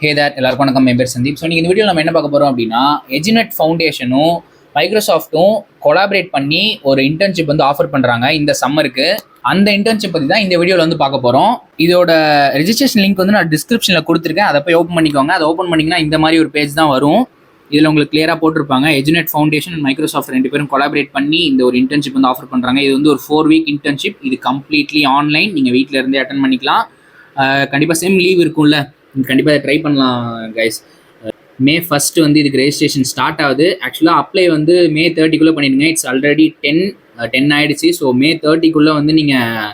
ஹே தேர் எல்லாருக்கும் வணக்கம். என் பேர் சந்தீப். ஸோ நீங்கள் இந்த வீடியோ நம்ம என்ன பார்க்க போகிறோம் அப்படின்னா, எஜுநெட் ஃபவுண்டேஷனும் மைக்ரோசாஃப்ட்டும் கொலாபரேட் பண்ணி ஒரு இன்டர்ன்ஷிப் வந்து ஆஃபர் பண்ணுறாங்க இந்த சம்மருக்கு. அந்த இன்டர்ன்ஷிப் பற்றி தான் இந்த வீடியோவில் வந்து பார்க்க போகிறோம். இதோட ரெஜிஸ்ட்ரேஷன் லிங்க் வந்து நான் டிஸ்கிரிப்ஷனில் கொடுத்துருக்கேன். அதை போய் ஓப்பன் பண்ணிக்கோங்க. அதை ஓப்பன் பண்ணிங்கன்னா இந்த மாதிரி ஒரு பேஜ் தான் வரும். இதில் உங்களுக்கு கிளியராக போட்டிருப்பாங்க, எஜுநெட் ஃபவுண்டேஷன் அண்ட் மைக்ரோசாஃப்ட் ரெண்டு பேரும் கொலாபரேட் பண்ணி இந்த ஒரு இன்டர்ன்ஷிப் வந்து ஆஃபர் பண்ணுறாங்க. இது வந்து ஒரு 4 வீக் இன்டர்ன்ஷிப். இது கம்ப்ளீட்லி ஆன்லைன். நீங்கள் வீட்டில் இருந்தே அட்டன் பண்ணிக்கலாம். கண்டிப்பாக சேம் லீவ் இருக்கும்ல, கண்டிப்பாக அதை ட்ரை பண்ணலாம் கைஸ். May 1 வந்து இதுக்கு ரெஜிஸ்ட்ரேஷன் ஸ்டார்ட் ஆகுது. ஆக்சுவலாக அப்ளை வந்து May 30 பண்ணிடுங்க. இட்ஸ் ஆல்ரெடி 10 ஆகிடுச்சு. ஸோ May 30 வந்து நீங்கள்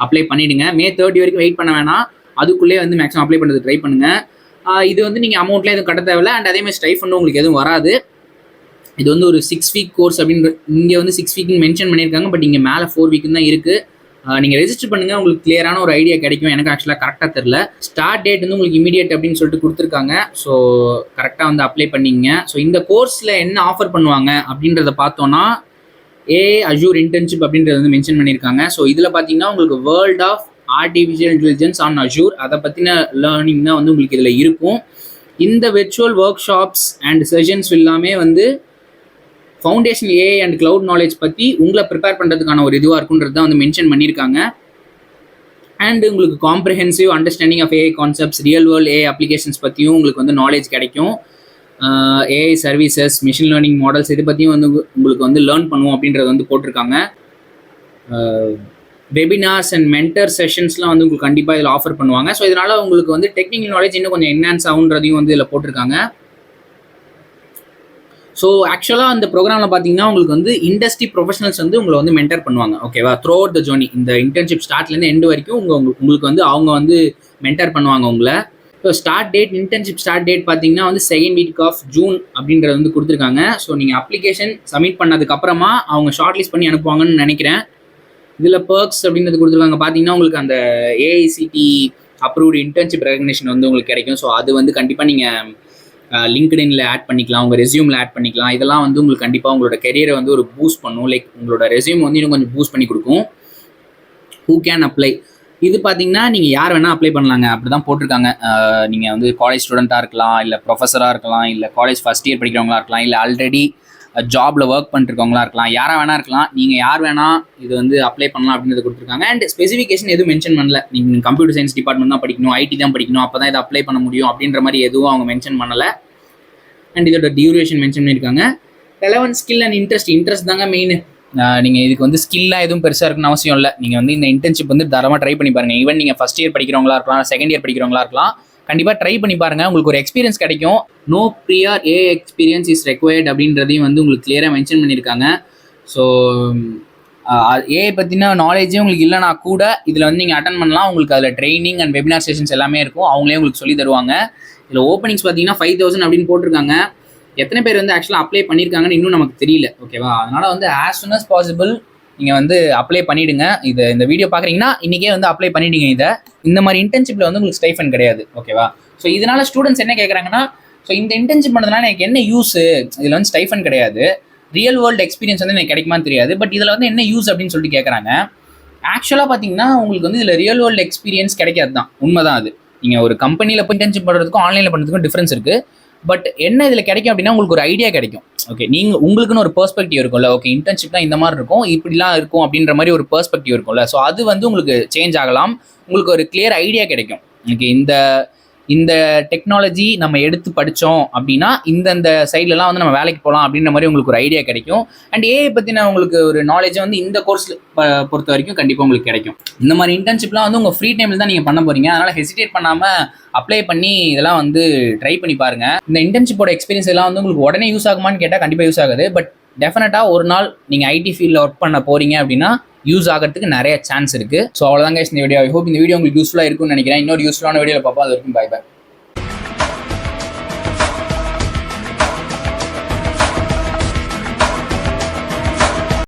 அப்ளை பண்ணிவிடுங்க. May 30 வரைக்கும் வெயிட் பண்ண வேணாம். அதுக்குள்ளே வந்து மேக்ஸிமம் அப்ளை பண்ணுறது ட்ரை பண்ணுங்கள். இது வந்து நீங்கள் அமௌண்ட்லாம் எதுவும் கட்ட தேவையில்லை. அண்ட் அதேமாதிரி ஸ்டைஃபண்டும் உங்களுக்கு எதுவும் வராது. இது வந்து ஒரு 6 வீக் கோர்ஸ் அப்படின்ற இங்கே வந்து 6 வீக்னு மென்ஷன் பண்ணியிருக்காங்க. பட் இங்கே மேலே 4 வீக் தான் இருக்குது. நீங்கள் ரெஜிஸ்டர் பண்ணுங்கள், உங்களுக்கு கிளியரான ஒரு ஐடியா கிடைக்கும். எனக்கு ஆக்சுவலாக கரெக்டாக தெரில. ஸ்டார்ட் டேட் வந்து உங்களுக்கு இமீடியட் அப்படின்னு சொல்லிட்டு கொடுத்துருக்காங்க. ஸோ கரெக்டாக வந்து அப்ளை பண்ணிங்க. ஸோ இந்த கோர்ஸில் என்ன ஆஃபர் பண்ணுவாங்க அப்படின்றத பார்த்தோன்னா, அஜூர் இன்டர்ன்ஷிப் அப்படின்றத வந்து மென்ஷன் பண்ணியிருக்காங்க. ஸோ இதில் பார்த்தீங்கன்னா உங்களுக்கு world of artificial intelligence on Azure, அதை பற்றின லேர்னிங் தான் வந்து உங்களுக்கு இதில் இருக்கும். இந்த virtual workshops and sessions எல்லாமே வந்து foundation AI and cloud knowledge பற்றி உங்களை ப்ரிப்பேர் பண்ணுறதுக்கான ஒரு இதுவாக இருக்குன்றது தான் வந்து மென்ஷன் பண்ணியிருக்காங்க. அண்ட் உங்களுக்கு comprehensive understanding of AI concepts, real world AI applications பற்றியும் உங்களுக்கு வந்து நாலேஜ் கிடைக்கும். AI services, machine learning models இது பற்றியும் வந்து உங்களுக்கு வந்து லேர்ன் பண்ணுவோம் அப்படின்றது வந்து போட்டிருக்காங்க. வெபினார்ஸ் அண்ட் மென்டர் செஷன்ஸ்லாம் வந்து உங்களுக்கு கண்டிப்பாக இதில் ஆஃபர் பண்ணுவாங்க. ஸோ இதனால் உங்களுக்கு வந்து டெக்னிக்கல் நாலேஜ் இன்னும் கொஞ்சம் என்ஹான்ஸ் ஆகுன்றதையும் வந்து இதில் போட்டிருக்காங்க. ஸோ ஆக்சுவலாக அந்த ப்ரோக்ராமில் பார்த்தீங்கன்னா உங்களுக்கு வந்து இண்டஸ்ட்ரி ப்ரொஃபஷனல்ஸ் வந்து உங்களை வந்து மென்டர் பண்ணுவாங்க. ஓகேவா? த்ரூ அவுட் த ஜர்னி, இந்த இன்டர்ன்ஷிப் ஸ்டார்ட்லேருந்து எண்டு வரைக்கும் உங்களுக்கு வந்து அவங்க வந்து மென்டர் பண்ணுவாங்க உங்களை. ஸோ இன்டர்ன்ஷிப் ஸ்டார்ட் டேட் பார்த்தீங்கன்னா வந்து 2nd வீக் ஆஃப் ஜூன் அப்படின்றது வந்து கொடுத்துருக்காங்க. ஸோ நீங்கள் அப்ளிகேஷன் சப்மிட் பண்ணதுக்கப்புறமா அவங்க ஷார்ட் லிஸ்ட் பண்ணி அனுப்புவாங்கன்னு நினைக்கிறேன். இதில் பர்க்ஸ் அப்படின்றது கொடுத்துருக்காங்க. பார்த்தீங்கன்னா உங்களுக்கு அந்த ஏஐசிடி அப்ரூவ்டு இன்டர்ன்ஷிப் ரெகக்னேஷன் வந்து உங்களுக்கு கிடைக்கும். ஸோ அது வந்து கண்டிப்பாக நீங்கள் லிங்க்டின்ல ஆட் பண்ணிக்கலாம், உங்கள் ரெஸ்யூமில் ஆட் பண்ணிக்கலாம். இதெல்லாம் வந்து உங்களுக்கு கண்டிப்பாக உங்களோட கெரியரை வந்து ஒரு பூஸ்ட் பண்ணும். லைக் உங்களோட ரெஸ்யூம் வந்து இன்னும் கொஞ்சம் பூஸ்ட் பண்ணி கொடுக்கும். ஹூ கேன் அப்ளை, இது பார்த்தீங்கன்னா நீங்கள் யார் வேணால் அப்ளை பண்ணலாங்க. அப்படி தான் போட்டிருக்காங்க. நீங்கள் வந்து காலேஜ் ஸ்டூடெண்ட்டாக இருக்கலாம், இல்லை ப்ரொஃபஸராக இருக்கலாம், இல்லை காலேஜ் ஃபஸ்ட் இயர் படிக்கிறவங்களா இருக்கலாம், இல்லை ஆல்ரெடி ஜாபில் ஒர்க் பண்ணிருக்கவங்களா இருக்கலாம், யாராக வேணா இருக்கலாம். நீங்கள் யார் வேணால் இது வந்து அப்ளை பண்ணலாம் அப்படின்றத கொடுத்துருக்காங்க. அண்ட் ஸ்பெசிஃபிகேஷன் எதுவும் மென்ஷன் பண்ணல. நீங்கள் கம்ப்யூட்டர் சயின்ஸ் டிபார்ட்மெண்ட் தான் படிக்கணும், ஐடி தான் படிக்கணும், அப்போ தான் இதை அப்ளை பண்ண முடியும் அப்படின்ற மாதிரி எதுவும் அவங்க மென்ஷன் பண்ணலை. அண்ட் இதோட டியூரேஷன் மென்ஷன் பண்ணியிருக்காங்க. ரெலவென்ட் ஸ்கில் அண்ட் இன்ட்ரெஸ்ட் தாங்க மெயின். நீங்கள் இதுக்கு வந்து ஸ்கில்லாக எதுவும் பெருசாக இருக்குன்னு அவசியம் இல்லை. நீங்கள் வந்து இந்த இன்டர்ன்ஷிப் வந்து தரமாக ட்ரை பண்ணி பாருங்கள். ஈவன் நீங்கள் ஃபஸ்ட் இயர் படிக்கிறவங்களா இருக்கலாம், 2nd இயர் படிக்கிறவங்களா இருக்கலாம், கண்டிப்பாக ட்ரை பண்ணி பாருங்கள். உங்களுக்கு ஒரு எக்ஸ்பீரியன்ஸ் கிடைக்கும். No prior a experience is required அப்படின்றதையும் வந்து உங்களுக்கு கிளியராக மென்ஷன் பண்ணியிருக்காங்க. ஸோ ஏஐ பற்றின நாலேஜே உங்களுக்கு இல்லைனா கூட இதில் வந்து நீங்கள் அட்டன் பண்ணலாம். உங்களுக்கு அதில் ட்ரைனிங் அண்ட் வெபினார் செஷன்ஸ் எல்லாமே இருக்கும். அவங்களே உங்களுக்கு சொல்லி தருவாங்க. இதில் ஓப்பனிங்ஸ் பார்த்தீங்கன்னா 5000 அப்படின்னு போட்டிருக்காங்க. எத்தனை பேர் வந்து ஆக்சுவலாக அப்ளை பண்ணியிருக்காங்கன்னு இன்னும் நமக்கு தெரியல. ஓகேவா? அதனால் வந்து ஆஸ் சூன் அஸ் பாசிபிள் நீங்கள் வந்து அப்ளை பண்ணிவிடுங்க. இந்த வீடியோ பார்க்குறீங்கன்னா இன்றைக்கே வந்து அப்ளை பண்ணிவிடுங்க. இந்த மாதிரி இன்டர்ன்ஷிப்பில் வந்து உங்களுக்கு ஸ்டைஃபன் கிடையாது. ஓகேவா? ஸோ இதனால் ஸ்டூடெண்ட்ஸ் என்ன கேட்குறாங்கன்னா, ஸோ இந்த இன்டர்ன்ஷிப் பண்ணுறதுனால எனக்கு என்ன யூஸு, இதில் வந்து ஸ்டைஃபன் கிடையாது, ரியல் வேர்ல்டு எக்ஸ்பீரியன்ஸ் வந்து எனக்கு கிடைக்குமான்னு தெரியாது, பட் இதில் வந்து என்ன யூஸ் அப்படின்னு சொல்லிட்டு கேட்குறாங்க. ஆக்சுவலாக பார்த்தீங்கன்னா உங்களுக்கு வந்து இதில் ரியல் வேர்ல்டு எக்ஸ்பீரியன்ஸ் கிடைக்காது தான், உண்மை தான் அது. நீங்கள் ஒரு கம்பெனியில் போய் இன்டர்ன்ஷிப் பண்ணுறதுக்கும் ஆன்லைனில் பண்ணுறதுக்கும் டிஃப்ரென்ஸ் இருக்குது. பட் என்ன இதில் கிடைக்கும் அப்படின்னா உங்களுக்கு ஒரு ஐடியா கிடைக்கும். ஓகே, நீங்கள் உங்களுக்குன்னு ஒரு பெர்ஸ்பெக்டிவ் இருக்கும்ல. ஓகே, இன்டர்ன்ஷிப்லாம் இந்த மாதிரி இருக்கும், இப்படிலாம் இருக்கும் அப்படின்ற மாதிரி ஒரு பெர்ஸ்பெக்டிவ் இருக்கும்ல. ஸோ அது வந்து உங்களுக்கு சேஞ்ச் ஆகலாம். உங்களுக்கு ஒரு கிளியர் ஐடியா கிடைக்கும். ஓகே, இந்த டெக்னாலஜி நம்ம எடுத்து படித்தோம் அப்படின்னா இந்த சைட்லலாம் வந்து நம்ம வேலைக்கு போகலாம் அப்படின்ற மாதிரி உங்களுக்கு ஒரு ஐடியா கிடைக்கும். அண்ட் ஏஐ பற்றின உங்களுக்கு ஒரு நாலேஜை வந்து இந்த கோர்ஸில் பொறுத்த வரைக்கும் கண்டிப்பாக உங்களுக்கு கிடைக்கும். இந்த மாதிரி இன்டர்ன்ஷிப்லாம் வந்து உங்கள் ஃப்ரீ டைமில் தான் நீங்கள் பண்ண போகிறீங்க. அதனால் ஹெசிடேட் பண்ணாமல் அப்ளை பண்ணி இதெல்லாம் வந்து ட்ரை பண்ணி பாருங்கள். இந்த இன்டர்ன்ஷிப்போட எக்ஸ்பீரியன்ஸ் எல்லாம் வந்து உங்களுக்கு உடனே யூஸ் ஆகுமான்னு கேட்டால் கண்டிப்பாக யூஸ் ஆகுது. பட் டெஃபினட்டாக ஒரு நாள் நீங்கள் ஐடி ஃபீல்டில் ஒர்க் பண்ண போகிறீங்க அப்படின்னா யூஸ் ஆகிறதுக்கு நிறைய சான்ஸ் இருக்குது. ஸோ அவ்வளோதாங்க இந்த வீடியோ. ஐ ஹோப் இந்த வீடியோ உங்களுக்கு யூஸ்ஃபுல்லாக இருக்கும்னு நினைக்கிறேன். இன்னொரு யூஸ்ஃபுல்லான வீடியோவில் பார்ப்போம். அது வரைக்கும் பை பை.